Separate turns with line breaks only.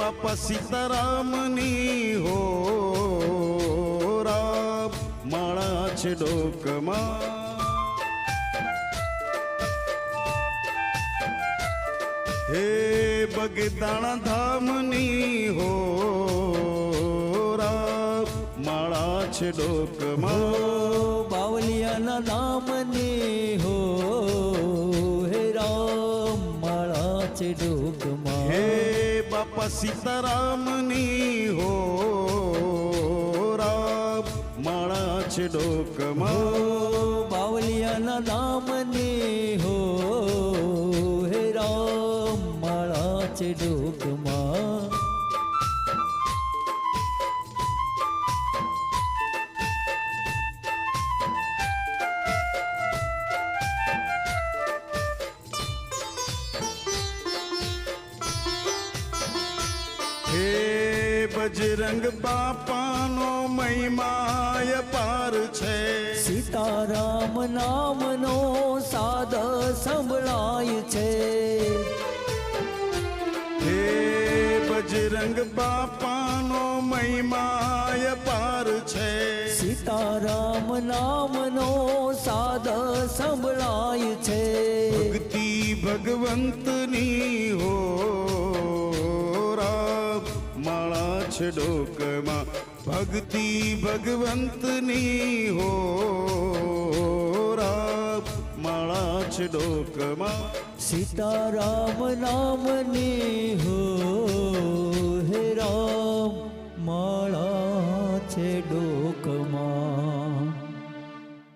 બાપા સીતારામની હો રામ માળા છે ડોકમાં હે બગદાણા ધામની હો રામ માળા છે ડોકમાં
બાવલિયાના નામની હો હે રામ માળા છે ડોકમાં
હે બાપા સીતારામની હો રામ માળા છે ડોકમાં
બાવલિયાના નામની હો હે રામ માળા છે ડોકમાં
હે બજરંગ બાપાનો મહિમાય પાર છે
સીતારામ નામનો સાદ સંભળાય છે
હે બજરંગ બાપાનો મહિમાય પાર છે
સીતારામ નામનો સાદ સંભળાય છે
ભક્તિ ભગવંતની હો રામ માળા છે ડોકમાં ભક્તિ ભગવંતની હો રામ માળા છે ડોકમાં
સીતારામ નામની હો હે રામ માળા છે ડોકમાં